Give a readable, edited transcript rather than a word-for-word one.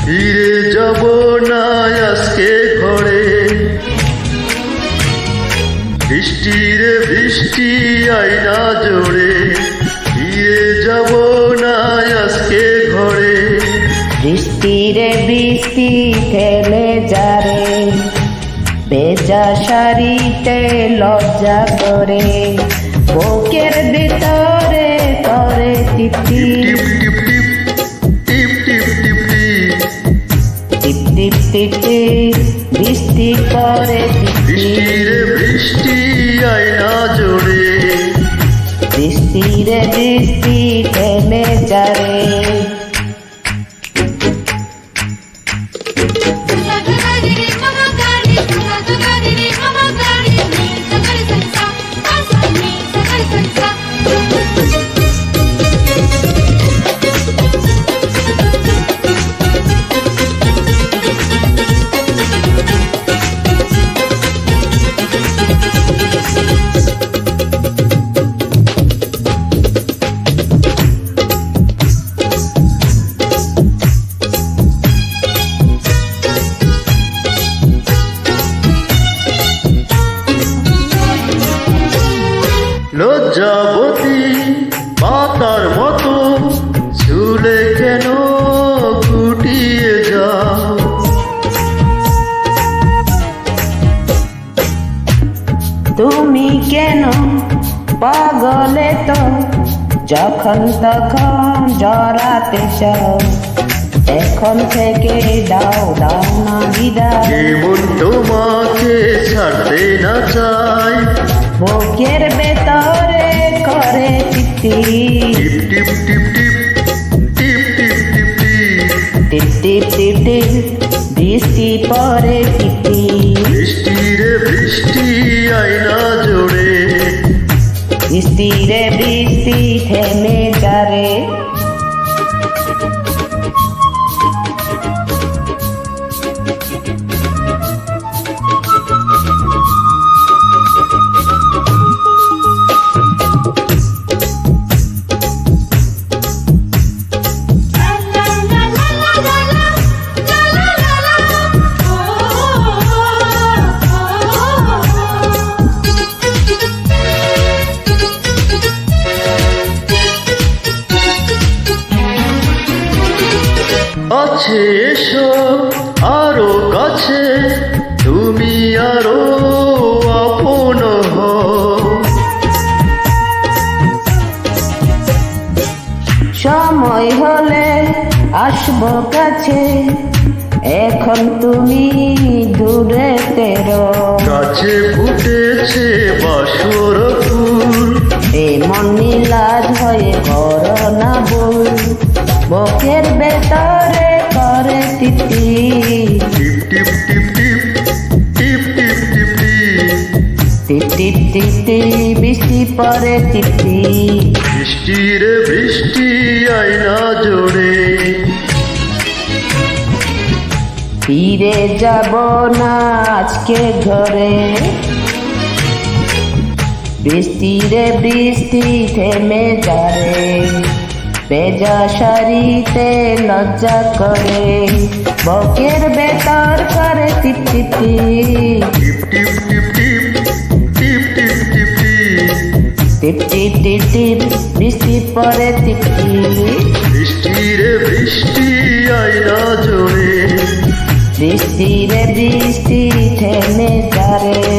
ফিরে যাব না আজকে ঘরে। বৃষ্টি রে বৃষ্টি আয়না জোড়ে, ফিরে যাব না আজকে ঘরে। বৃষ্টি রে বৃষ্টি ফেলে যারে, ভেজা শাড়িতে লজ্জা করে। বুকের ভিতরে করে টিপটি টিপ টিপ টিপ টিপ টিপ টিপ টিপ টিপ টিপ টিপ টিপ, বৃষ্টি করে বৃষ্টি রে বৃষ্টি আয়না জোড়ে। বৃষ্টি রে বৃষ্টি ফেলে যারে। লজ্জাবতী পাতার মতো ঝুলে কেন গুটিয়ে যাও। তুমি কেন পাগলে তো যখন তখন জড়াতে চাও। এখন থেকে দাও দাও না বিদায়, কেমন তোমাকে ছাড়তে না চাই। বুকের ভেতরে করে টিপটি টিপ টিপ টিপ টিপ টিপ টিপ টিপ টিপ টিপ টিপ টিপ টিপ, বৃষ্টি পরে টিপটি। বৃষ্টি রে বৃষ্টি আয়না জোড়ে। বৃষ্টি রে বৃষ্টি থেমে যারে। আছে এসো আরো কাছে, তুমি আরো আপন হও। সময় হলে আসবো কাছে, এখন তুমি দূরে তেরো। কাছে ফুটেছে বাসর ফুল, এমন নীলাজ হয়ে করো না ভুল। বুকের ভেতরে করে টিপটি টিপ টিপ টিপ টিপ টিপ টিপ টিপ টিপ টিপ টিপ টিপ, বৃষ্টি পরে টিপটি। বৃষ্টি রে বৃষ্টি আয়না জোড়ে। ফিরে যাব না আজকে ঘরে। বৃষ্টি রে বৃষ্টি থেমে যারে, ভেজা শাড়িতে লজ্জা করে। বুকের ভেতর করে টিপ টিপ টিপ টিপ টিপ টিপ টিপ টিপ টিপ টিপ টিপ টিপ টিপ টিপ, বৃষ্টি পরে টিপটি। বৃষ্টি রে বৃষ্টি আয়না জোড়ে। বৃষ্টি রে বৃষ্টি থেমে যারে।